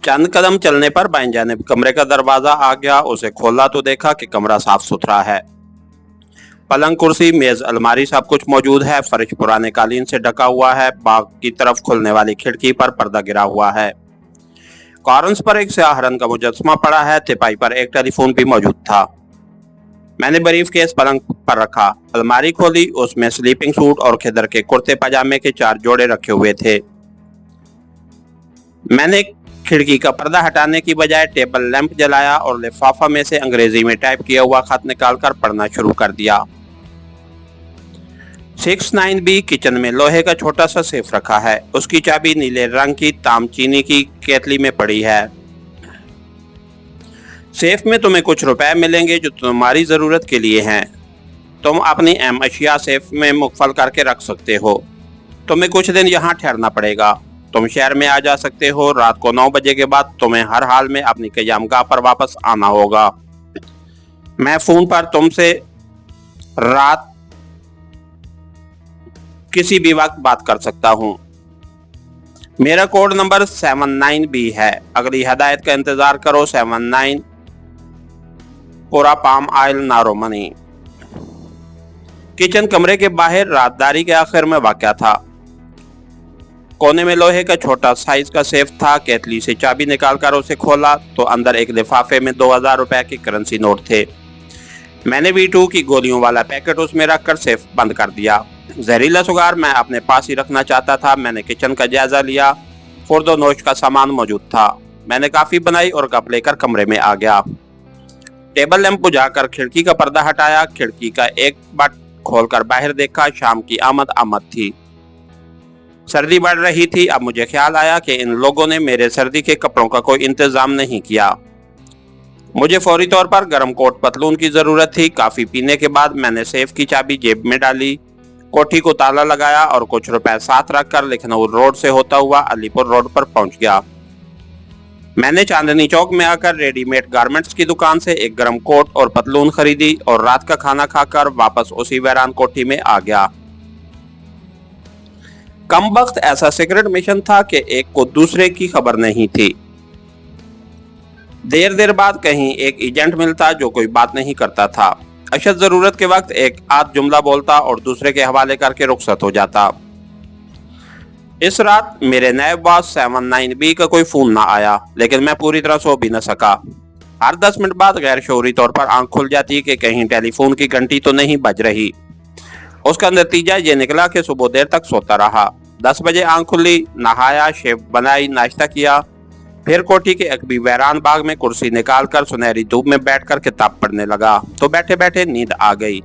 चंद कदम चलने पर बाईं जानिब कमरे का दरवाजा आ गया। उसे खोला तो देखा कि कमरा साफ सुथरा है। पलंग, कुर्सी, मेज, अलमारी सब कुछ मौजूद है। फर्श पुराने कालीन से ढका हुआ है। बाग की तरफ खुलने वाली खिड़की पर पर्दा गिरा हुआ है। कॉर्नर्स पर एक स्याह रंग का मुजस्समा पड़ा है। तिपाई पर एक टेलीफोन भी मौजूद था। मैंने ब्रीफ केस पलंग पर रखा, अलमारी खोली, उसमें स्लीपिंग सूट और खिदर के कुर्ते पजामे के 4 जोड़े रखे हुए थे। मैंने खिड़की का पर्दा हटाने की बजाय टेबल लैंप जलाया और लिफाफा में से अंग्रेजी में टाइप किया हुआ खत निकालकर पढ़ना शुरू कर दिया। 69B किचन में लोहे का छोटा सा सेफ रखा है। उसकी चाबी नीले रंग की तामचीनी की केतली में पड़ी है। सेफ में तुम्हें कुछ रुपए मिलेंगे जो तुम्हारी जरूरत के लिए हैं। तुम अपनी अहम अशिया सेफ में मुकफल करके रख सकते हो। तुम्हें कुछ दिन यहाँ ठहरना पड़ेगा। तुम शहर में आ जा सकते हो। रात को 9 बजे के बाद तुम्हें हर हाल में अपनी क़यामगाह पर वापस आना होगा। मैं फोन पर तुमसे रात किसी भी वक्त बात कर सकता हूँ। मेरा कोड नंबर 79B है। अगली हदायत का इंतजार करो। 79 पूरा पाम आयल नारोमनी। किचन कमरे के बाहर रातदारी के आखिर में वाक़या था। कोने में लोहे का छोटा साइज का सेफ था। केतली से चाबी निकालकर उसे खोला तो अंदर एक लिफाफे में 2000 रुपए के करेंसी नोट थे। मैंने V2 की गोलियों वाला पैकेट उसमें रखकर सेफ बंद कर दिया। जहरीला सुगार मैं अपने पास ही रखना चाहता था। मैंने किचन का जायजा लिया। खुर्द नोश का सामान मौजूद था। मैंने काफ़ी बनाई और कप लेकर कमरे में आ गया। टेबल लैंप बुझाकर खिड़की का पर्दा हटाया। खिड़की का एक बट खोलकर बाहर देखा। शाम की आमद थी। सर्दी बढ़ रही थी। अब मुझे ख्याल आया कि इन लोगों ने मेरे सर्दी के कपड़ों का कोई इंतजाम नहीं किया। मुझे फौरी तौर पर गर्म कोट पतलून की जरूरत थी। काफी पीने के बाद मैंने सेफ की चाबी जेब में डाली, कोठी को ताला लगाया और कुछ रुपए साथ रखकर लखनऊ रोड से होता हुआ अलीपुर रोड पर पहुंच गया। मैंने चांदनी चौक में आकर रेडीमेड गारमेंट्स की दुकान से एक गर्म कोट और पतलून खरीदी और रात का खाना खाकर वापस उसी वैरान कोठी में आ गया। कम वक्त ऐसा सीक्रेट मिशन था कि एक को दूसरे की खबर नहीं थी। देर बाद कहीं एक एजेंट मिलता जो कोई बात नहीं करता था। अशद जरूरत के वक्त एक आध जुमला बोलता और दूसरे के हवाले करके रुखसत हो जाता। इस रात मेरे नायब बॉस 79B का कोई फोन ना आया, लेकिन मैं पूरी तरह सो भी न सका। हर 10 मिनट बाद गैर शऊरी तौर पर आंख खुल जाती कि कहीं टेलीफोन की घंटी तो नहीं बज रही। उसका नतीजा ये निकला कि सुबह देर तक सोता रहा। 10 बजे आंख खुली, नहाया, शेव बनाई, नाश्ता किया, फिर कोठी के अकबी वैरान बाग में कुर्सी निकालकर सुनहरी धूप में बैठकर किताब पढ़ने लगा तो बैठे बैठे नींद आ गई।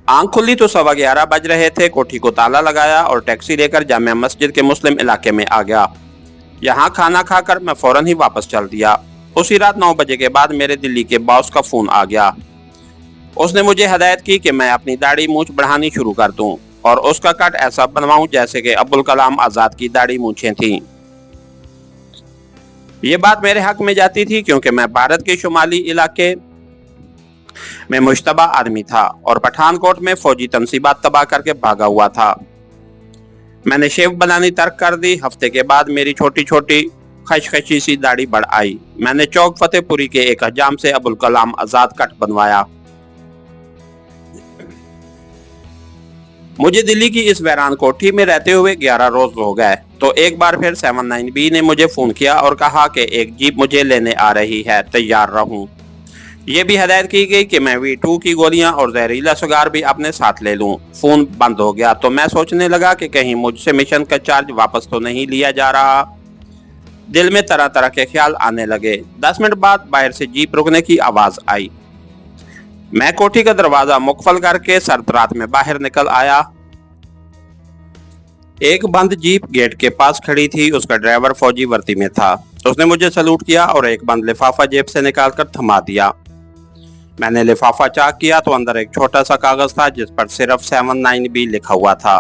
आंख खुली तो 11:15 बज रहे थे। कोठी को ताला लगाया और टैक्सी लेकर जामिया मस्जिद के मुस्लिम इलाके में आ गया। यहाँ खाना खाकर मैं फौरन ही वापस चल दिया। उसी रात 9 बजे के बाद मेरे दिल्ली के बॉस का फोन आ गया। उसने मुझे हदायत की कि मैं अपनी दाढ़ी मूंछ बढ़ानी शुरू कर दूं और उसका कट ऐसा बनवाऊं जैसे कि अब्दुल कलाम आजाद की दाढ़ी मूंछें थीं। ये बात मेरे हक में जाती थी क्योंकि मैं भारत के शुमाली इलाके में मुश्तबा आदमी था और पठानकोट में फौजी तनसीबात तबाह करके भागा हुआ था। मैंने शेव बनानी तर्क कर दी। हफ्ते के बाद मेरी छोटी छोटी खचखची सी दाढ़ी बढ़ आई। मैंने चौक फतेहपुरी के एक हजाम से अब्दुल कलाम आजाद कट बनवाया। मुझे दिल्ली की इस वैरान कोठी में रहते हुए 11 रोज हो गए तो एक बार फिर 79B ने मुझे फोन किया और कहा कि एक जीप मुझे लेने आ रही है, तैयार रहूं। ये भी हदायत की गई कि मैं V2 की गोलियां और जहरीला सुगार भी अपने साथ ले लूं। फोन बंद हो गया तो मैं सोचने लगा कि कहीं मुझसे मिशन का चार्ज वापस तो नहीं लिया जा रहा। दिल में तरह तरह के ख्याल आने लगे। 10 मिनट बाद बाहर से जीप रुकने की आवाज आई। मैं कोठी का दरवाजा मुकफल करके सर्द रात में बाहर निकल आया। एक बंद जीप गेट के पास खड़ी थी। उसका ड्राइवर फौजी वर्दी में था। उसने मुझे सलूट किया और एक बंद लिफाफा जेब से निकालकर थमा दिया। मैंने लिफाफा चाक किया तो अंदर एक छोटा सा कागज था जिस पर सिर्फ 79B लिखा हुआ था।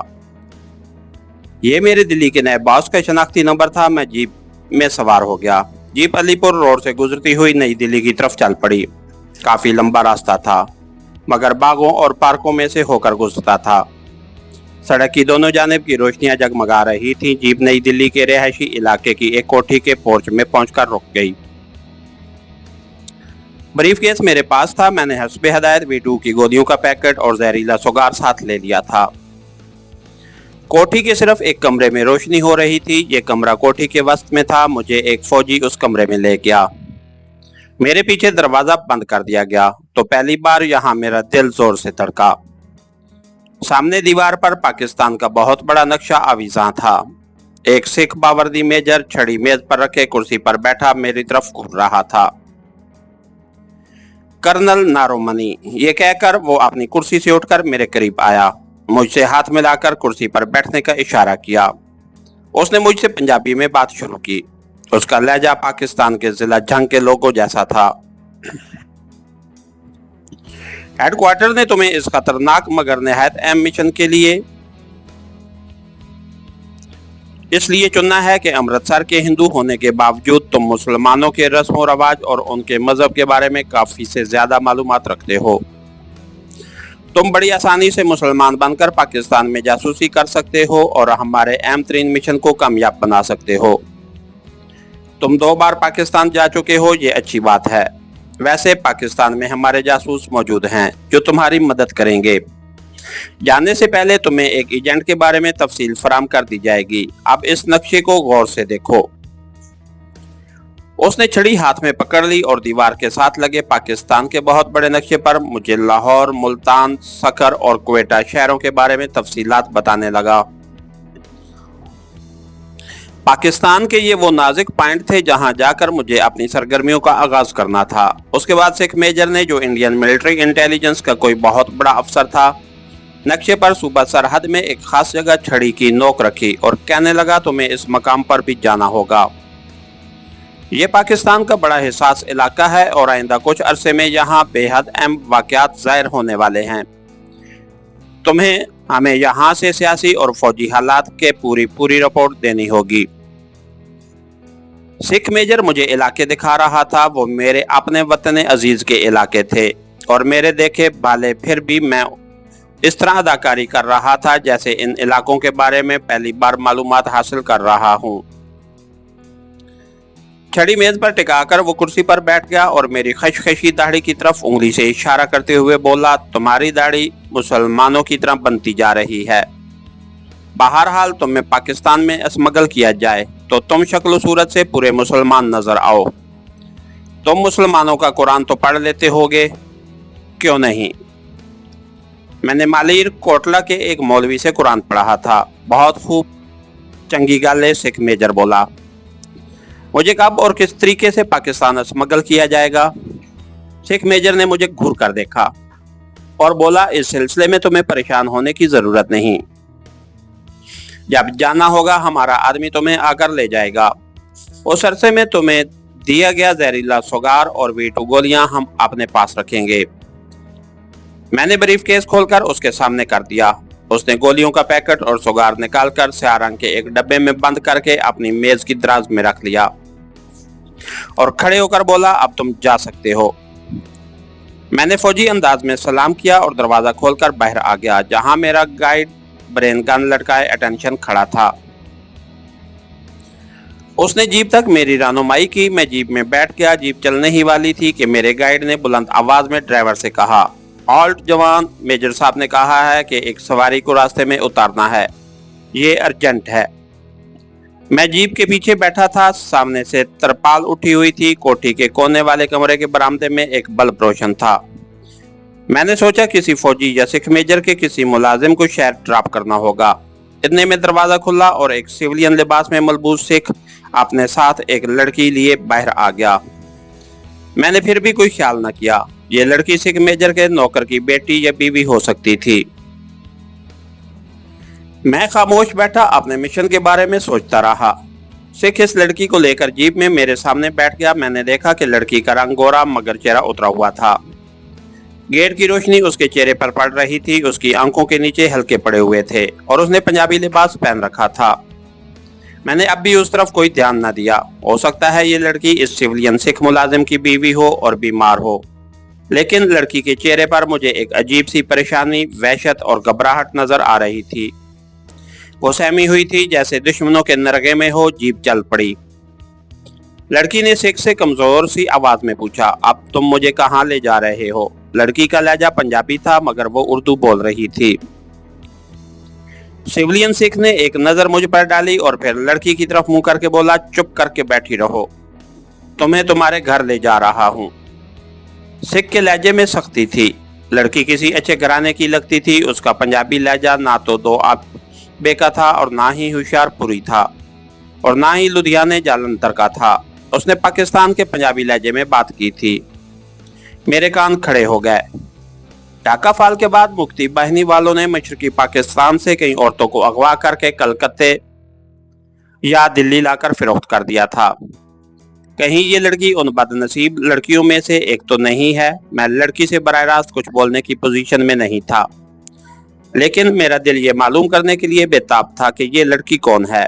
ये मेरे दिल्ली के नए बॉस का शनाख्ती नंबर था। मैं जीप में सवार हो गया। जीप अलीपुर रोड से गुजरती हुई नई दिल्ली की तरफ चल पड़ी। काफी लंबा रास्ता था मगर बागों और पार्कों में से होकर गुजरता था। सड़क की दोनों जानिब की रोशनियां जगमगा रही थीं। जीप नई दिल्ली के रिहायशी इलाके की एक कोठी के पोर्च में पहुंचकर रुक गई। ब्रीफकेस मेरे पास था। मैंने हस्बे हदायत V2 की गोलियों का पैकेट और जहरीला सुगार साथ ले लिया था। कोठी के सिर्फ एक कमरे में रोशनी हो रही थी। ये कमरा कोठी के वस्त में था। मुझे एक फौजी उस कमरे में ले गया। मेरे पीछे दरवाजा बंद कर दिया गया तो पहली बार यहाँ मेरा दिल जोर से धड़का। सामने दीवार पर पाकिस्तान का बहुत बड़ा नक्शा आविज़ां था। एक सिख बावर्दी मेजर छड़ी मेज पर रखे कुर्सी पर बैठा मेरी तरफ घूर रहा था। कर्नल नारोमनी, ये कहकर वो अपनी कुर्सी से उठकर मेरे करीब आया। मुझसे हाथ मिलाकर कुर्सी पर बैठने का इशारा किया। उसने मुझसे पंजाबी में बात शुरू की। उसका लहजा पाकिस्तान के जिला जंग के लोगों जैसा था। हेडक्वार्टर ने तुम्हें इस खतरनाक मगर निहायत अहम मिशन के लिए इसलिए चुना है कि अमृतसर के हिंदू होने के बावजूद तुम मुसलमानों के रस्म और रवाज और उनके मजहब के बारे में काफी से ज्यादा मालूमात रखते हो। तुम बड़ी आसानी से मुसलमान बनकर पाकिस्तान में जासूसी कर सकते हो और हमारे अहम तरीन मिशन को कामयाब बना सकते हो। तुम 2 बार पाकिस्तान जा चुके हो, ये अच्छी बात है। वैसे पाकिस्तान में हमारे जासूस मौजूद हैं जो तुम्हारी मदद करेंगे। जाने से पहले तुम्हें एक एजेंट के बारे में तफसील फराम कर दी जाएगी। अब इस नक्शे को गौर से देखो। उसने छड़ी हाथ में पकड़ ली और दीवार के साथ लगे पाकिस्तान के बहुत बड़े नक्शे पर मुझे लाहौर, मुल्तान, सकर और क्वेटा शहरों के बारे में तफसीलात बताने लगा। पाकिस्तान के ये वो नाजुक पॉइंट थे जहां जाकर मुझे अपनी सरगर्मियों का आगाज करना था। उसके बाद सिख मेजर ने, जो इंडियन मिलिट्री इंटेलिजेंस का कोई बहुत बड़ा अफसर था, नक्शे पर सूबा सरहद में एक खास जगह छड़ी की नोक रखी और कहने लगा तुम्हें इस मकाम पर भी जाना होगा। ये पाकिस्तान का बड़ा हिसास इलाका है और आइंदा कुछ अरसे में यहाँ बेहद अहम वाक़यात ज़ाहिर होने वाले हैं। तुम्हें हमें यहाँ से सियासी और फौजी हालात के पूरी रिपोर्ट देनी होगी। सिख मेजर मुझे इलाके दिखा रहा था। वो मेरे अपने वतन अजीज के इलाके थे और मेरे देखे भाले फिर भी मैं इस तरह अदाकारी कर रहा था जैसे इन इलाकों के बारे में पहली बार मालूमात हासिल कर रहा हूँ। छड़ी मेज पर टिकाकर वो कुर्सी पर बैठ गया और मेरी खशखशी दाढ़ी की तरफ उंगली से इशारा करते हुए बोला, तुम्हारी दाढ़ी मुसलमानों की तरह बनती जा रही है। बहरहाल तुम्हें पाकिस्तान में स्मगल किया जाए तो तुम शक्ल सूरत से पूरे मुसलमान नजर आओ। तुम मुसलमानों का कुरान तो पढ़ लेते होगे, क्यों नहीं? मैंने मालीर कोटला के एक मौलवी से कुरान पढ़ा था। बहुत खूब, चंगी गाले, सिख मेजर बोला। मुझे कब और किस तरीके से पाकिस्तान स्मगल किया जाएगा? सिख मेजर ने मुझे घूर कर देखा और बोला, इस सिलसिले में तुम्हें परेशान होने की जरूरत नहीं। जब जाना होगा हमारा आदमी तुम्हें आकर ले जाएगा। उस अरसे में तुम्हें दिया गया जहरीला सुगार और V2 गोलियां हम अपने पास रखेंगे। मैंने ब्रीफकेस खोलकर उसके सामने कर दिया। उसने गोलियों का पैकेट और सुगार निकालकर स्याह रंग के एक डब्बे में बंद करके अपनी मेज की दराज में रख लिया और खड़े होकर बोला, अब तुम जा सकते हो। मैंने फौजी अंदाज में सलाम किया और दरवाजा खोलकर बाहर आ गया, जहां मेरा गाइड ब्रेन गन लटकाए अटेंशन खड़ा था। उसने जीप तक मेरी रहनुमाई की। मैं जीप में बैठ गया। जीप चलने ही वाली थी कि मेरे गाइड ने बुलंद आवाज में ड्राइवर से कहा, ऑल्ट जवान, मेजर साहब ने कहा है कि एक सवारी को रास्ते में उतारना है, ये अर्जेंट है। मैं जीप के पीछे बैठा था। सामने से तरपाल उठी हुई थी। कोठी के कोने वाले कमरे के बरामदे में एक बल्ब रोशन था। मैंने सोचा किसी फौजी या सिख मेजर के किसी मुलाजिम को शहर ड्रॉप करना होगा। इतने में दरवाजा खुला और एक सिविलियन लिबास में मलबूस सिख अपने साथ एक लड़की लिए बाहर आ गया। मैंने फिर भी कोई ख्याल न किया। ये लड़की सिख मेजर के नौकर की बेटी या बीवी हो सकती थी। मैं खामोश बैठा अपने मिशन के बारे में सोचता रहा। सिख इस लड़की को लेकर जीप में मेरे सामने बैठ गया। मैंने देखा कि लड़की का रंग गोरा मगर चेहरा उतरा हुआ था। गेट की रोशनी उसके चेहरे पर पड़ रही थी। उसकी आंखों के नीचे हल्के पड़े हुए थे और उसने पंजाबी लिबास पहन रखा था। मैंने अब भी उस तरफ कोई ध्यान न दिया। हो सकता है ये लड़की इस सिविलियन सिख मुलाजिम की बीवी हो और बीमार हो, लेकिन लड़की के चेहरे पर मुझे एक अजीब सी परेशानी, वहशत और घबराहट नजर आ रही थी। वो सहमी हुई थी जैसे दुश्मनों के नरगे में हो। जीप चल पड़ी। लड़की ने सिख से कमजोर सी आवाज में पूछा, अब तुम मुझे कहाँ ले जा रहे हो? लड़की का लहजा पंजाबी था मगर वो उर्दू बोल रही थी। सिविलियन सिख ने एक नजर मुझ पर डाली और फिर लड़की की तरफ मुंह करके बोला, चुप करके बैठी रहो, तुम्हें तुम्हारे घर ले जा रहा हूँ। सिख के लहजे में सख्ती थी। लड़की किसी अच्छे घराने की लगती थी। उसका पंजाबी लहजा ना तो दो आबे का था और ना ही होशियारपुरी था और ना ही लुधियाने जालंधर का था। उसने पाकिस्तान के पंजाबी लहजे में बात की थी। मेरे कान खड़े हो गए। ढाका फाल के बाद मुक्ति बाहिनी वालों ने मशरकी पाकिस्तान से कई औरतों को अगवा करके कलकत्ते या दिल्ली लाकर फरोख्त कर दिया था। कहीं ये लड़की उन बदनसीब लड़कियों में से एक तो नहीं है? मैं लड़की से बराह रास्त कुछ बोलने की पोजीशन में नहीं था, लेकिन मेरा दिल ये मालूम करने के लिए बेताब था कि ये लड़की कौन है।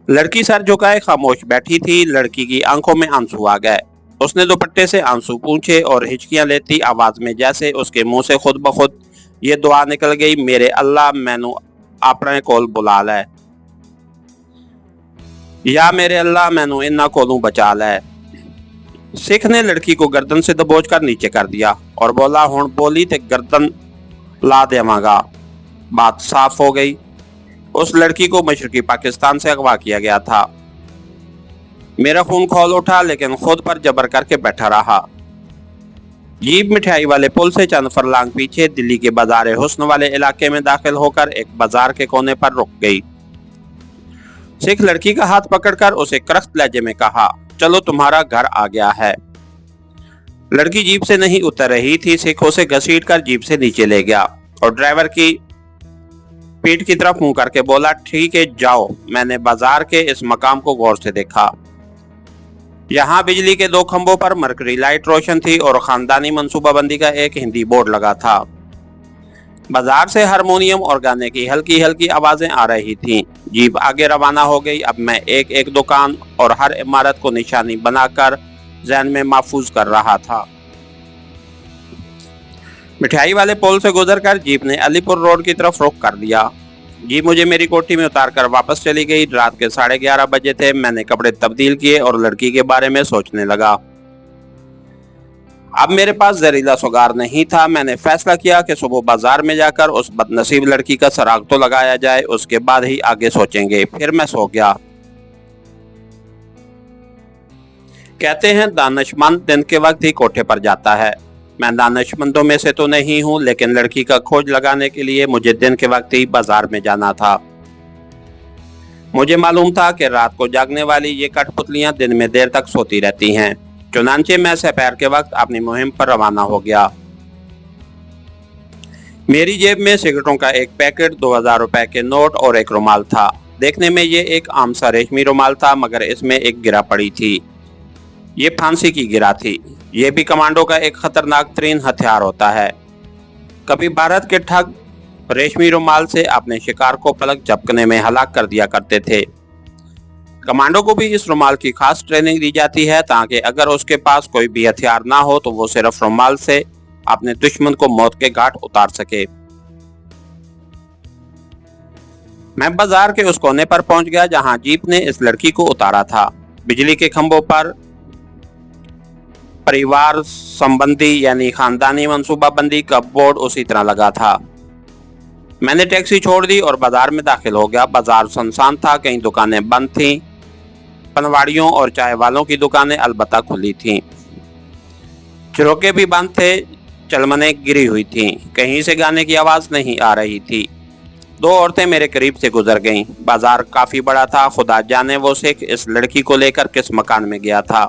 लड़की सर झुकाए खामोश बैठी थी। लड़की की आंखों में आंसू आ गए। उसने दुपट्टे से आंसू पूंछे और हिचकियां लेती आवाज में जैसे उसके मुंह से खुद ब खुद ये दुआ निकल गई, मेरे अल्लाह मैनू अपने कोल बुला लै, या मेरे अल्लाह मैनू इन्हां कोलों बचा लै। सिख ने लड़की को गर्दन से दबोच कर नीचे कर दिया और बोला, हुण बोली ते गर्दन ला देवांगा। बात साफ हो गई। उस लड़की को मशरकी पाकिस्तान से अगवा किया गया था। मेरा खून खौल उठा लेकिन खुद पर जबर करके बैठा रहा। जीप मिठाई वाले पुल से चंद फरलांग पीछे दिल्ली के बाजार हुस्न वाले इलाके में दाखिल होकर एक बाजार के कोने पर रुक गई। सिख लड़की का हाथ पकड़कर उसे करख्त लहजे में कहा, चलो तुम्हारा घर आ गया है। लड़की जीप से नहीं उतर रही थी। सिख उसे घसीटकर जीप से नीचे ले गया और ड्राइवर की पीठ की तरफ मुंह करके बोला, ठीक है जाओ। मैंने बाजार के इस मकाम को गौर से देखा। यहाँ बिजली के दो खंभों पर मरकरी लाइट रोशन थी और खानदानी मंसूबाबंदी का एक हिंदी बोर्ड लगा था। बाजार से हारमोनियम और गाने की हल्की हल्की आवाजें आ रही थीं। जीप आगे रवाना हो गई। अब मैं एक एक दुकान और हर इमारत को निशानी बनाकर ज़हन में महफूज कर रहा था। मिठाई वाले पुल से गुजरकर जीप ने अलीपुर रोड की तरफ रुख कर दिया। जीप मुझे मेरी कोठी में उतारकर वापस चली गई। रात के 11:30 बजे थे। मैंने कपड़े तब्दील किए और लड़की के बारे में सोचने लगा। अब मेरे पास जहरीला सुगार नहीं था। मैंने फैसला किया कि सुबह बाजार में जाकर उस बदनसीब लड़की का सराग तो लगाया जाए, उसके बाद ही आगे सोचेंगे। फिर मैं सो गया। कहते हैं दानिशमंद दिन के वक्त ही कोठे पर जाता है। मैं दानिशमंदों में से तो नहीं हूँ, लेकिन लड़की का खोज लगाने के लिए मुझे दिन के वक्त ही बाजार में जाना था। मुझे मालूम था कि रात को जागने वाली ये कठपुतलियां दिन में देर तक सोती रहती हैं। चुनांचे मैं दोपहर के वक्त अपनी मुहिम पर रवाना हो गया। मेरी जेब में सिगरेटों का एक पैकेट, 2000 रुपए के नोट और एक रुमाल था। देखने में ये एक आम सा रेशमी रुमाल था, मगर इसमें एक गिरा पड़ी थी। ये फांसी की गिरा थी। ये भी कमांडो का एक खतरनाक तरीन हथियार होता है। कभी भारत के ठग रेशमी रुमाल से अपने शिकार को पलक झपकने में हलाक कर दिया करते थे। कमांडो को भी इस रुमाल की खास ट्रेनिंग दी जाती है ताकि अगर उसके पास कोई भी हथियार ना हो तो वो सिर्फ रुमाल से अपने दुश्मन को मौत के घाट उतार सके। मैं बाजार के उस कोने पर पहुंच गया जहां जीप ने इस लड़की को उतारा था। बिजली के खंभों पर परिवार संबंधी यानी खानदानी मंसूबाबंदी का बोर्ड उसी तरह लगा था। मैंने टैक्सी छोड़ दी और बाजार में दाखिल हो गया। बाजार सुनसान था। कई दुकानें बंद थीं। पनवाड़ियों और चाय वालों की दुकानें अलबत्ता खुली थीं। झरोके भी बंद थे। चलमने गिरी हुई थीं। कहीं से गाने की आवाज नहीं आ रही थी। दो औरतें मेरे करीब से गुजर गईं। बाजार काफी बड़ा था। खुदा जाने वो सिख इस लड़की को लेकर किस मकान में गया था।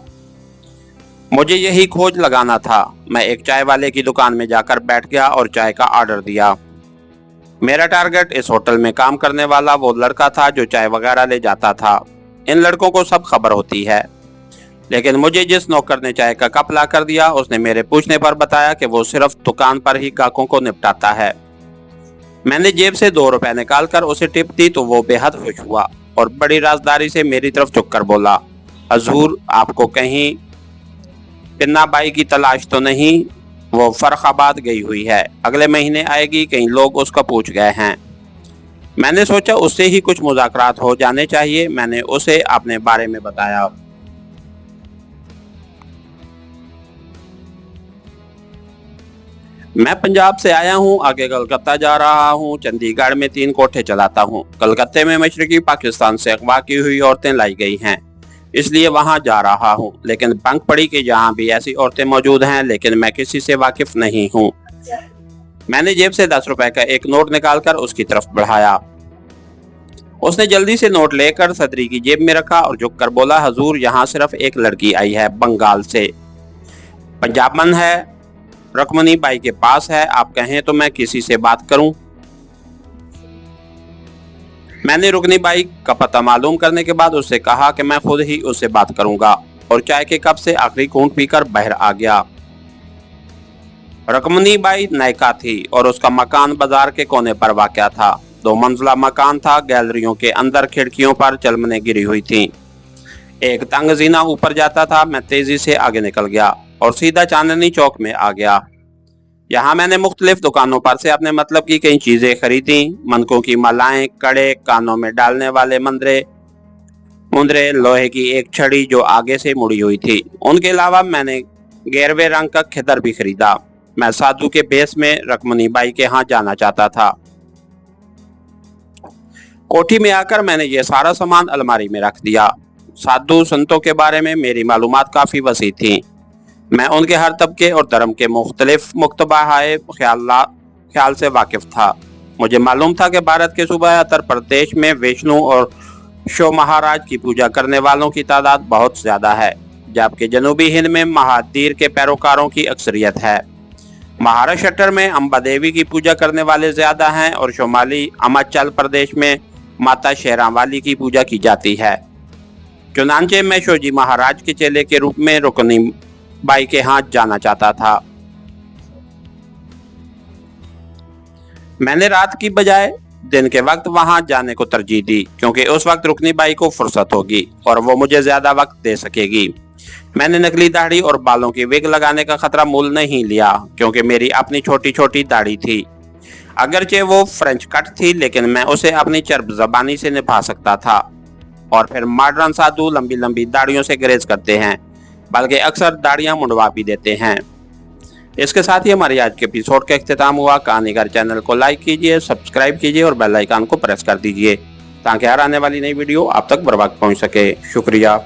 मुझे यही खोज लगाना था। मैं एक चाय वाले की दुकान में जाकर बैठ गया और चाय का ऑर्डर दिया। मेरा टारगेट इस होटल में काम करने वाला वो लड़का था जो चाय वगैरह ले जाता था। इन लड़कों को सब खबर होती है, लेकिन मुझे जिस नौकर ने चाय का कप ला कर दिया उसने मेरे पूछने पर बताया कि वो सिर्फ दुकान पर ही ग्राहकों को निपटाता है। मैंने जेब से 2 रुपए निकाल कर उसे टिप दी तो वो बेहद खुश हुआ और बड़ी राजदारी से मेरी तरफ झुककर बोला, हजूर आपको कहीं पिन्ना बाई की तलाश तो नहीं? वो फर्खाबाद गई हुई है, अगले महीने आएगी। कई लोग उसका पूछ गए हैं। میں نے سوچا اس سے ہی کچھ مذاکرات ہو جانے چاہیے۔ میں نے اسے اپنے بارے میں بتایا۔ میں پنجاب سے آیا ہوں، آگے کلکتہ جا رہا ہوں، چندی گڑھ میں 3 کوٹھے چلاتا ہوں۔ کلکتہ میں مشرقی پاکستان سے اغوا کی ہوئی عورتیں لائی گئی ہیں، اس لیے وہاں جا رہا ہوں۔ لیکن بنک پڑی کہ جہاں بھی ایسی عورتیں موجود ہیں، لیکن میں کسی سے واقف نہیں ہوں۔ میں نے جیب سے 10 روپے کا ایک نوٹ نکال کر اس کی طرف بڑھایا۔ اس نے جلدی سے نوٹ لے کر صدری کی جیب میں رکھا اور جھک کر بولا، حضور یہاں صرف ایک لڑکی آئی ہے، بنگال سے، پنجاب من ہے، رکمنی بائی کے پاس ہے، آپ کہیں تو میں کسی سے بات کروں؟ میں نے رکنی بائی کا پتہ معلوم کرنے کے بعد اس سے کہا کہ میں خود ہی اس سے بات کروں گا، اور چائے کے کپ سے آخری گھونٹ پی کر باہر آ گیا۔ رکمنی بائی نائکا تھی اور اس کا مکان بازار کے کونے پر واقع تھا۔ 2 منزلہ مکان تھا، گیلریوں کے اندر کھڑکیوں پر چلمنے گری ہوئی تھیں۔ ایک تنگ زینہ اوپر جاتا تھا۔ میں تیزی سے آگے نکل گیا اور سیدھا چاندنی چوک میں آ گیا۔ یہاں میں نے مختلف دکانوں پر سے اپنے مطلب کی کئی چیزیں خریدیں، منکوں کی مالائیں، کڑے، کانوں میں ڈالنے والے مندرے، لوہے کی ایک چھڑی جو آگے سے مڑی ہوئی تھی۔ ان کے علاوہ میں نے گیروے رنگ کا کھدر بھی خریدا۔ میں سادھو کے بیس میں رکمنی بائی کے ہاں جانا چاہتا تھا۔ کوٹھی میں آ کر میں نے یہ سارا سامان الماری میں رکھ دیا۔ سادھو سنتوں کے بارے میں میری معلومات کافی وسیع تھیں۔ میں ان کے ہر طبقے اور دھرم کے مختلف مکتبہ خیال سے واقف تھا۔ مجھے معلوم تھا کہ بھارت کے صوبہ اتر پردیش میں ویشنو اور شو مہاراج کی پوجا کرنے والوں کی تعداد بہت زیادہ ہے، جبکہ جنوبی ہند میں مہادیر کے پیروکاروں کی اکثریت ہے۔ مہاراشٹر میں امبا دیوی کی پوجا کرنے والے زیادہ ہیں اور شمالی اروناچل پردیش میں ماتا شیراں والی کی پوجا کی جاتی ہے۔ چنانچہ میں شوجی مہاراج کے چیلے کے روپ میں رکنی بائی کے ہاں جانا چاہتا تھا۔ میں نے رات کی بجائے دن کے وقت وہاں جانے کو ترجیح دی، کیونکہ اس وقت رکنی بائی کو فرصت ہوگی اور وہ مجھے زیادہ وقت دے سکے گی۔ میں نے نکلی داڑھی اور بالوں کی وگ لگانے کا خطرہ مول نہیں لیا، کیونکہ میری اپنی چھوٹی چھوٹی داڑھی تھی۔ اگرچہ وہ فرنچ کٹ تھی، لیکن میں اسے اپنی چرب زبانی سے نبھا سکتا تھا۔ اور پھر ماڈرن سادھو لمبی لمبی داڑھیوں سے گریز کرتے ہیں، بلکہ اکثر داڑیاں منڈوا بھی دیتے ہیں۔ اس کے ساتھ ہی ہماری آج کے ایپیسوڈ کا اختتام ہوا۔ کہانی گھر چینل کو لائک کیجئے، سبسکرائب کیجئے اور بیل آئیکن کو پریس کر دیجئے تاکہ ہر آنے والی نئی ویڈیو آپ تک بر وقت پہنچ سکے۔ شکریہ۔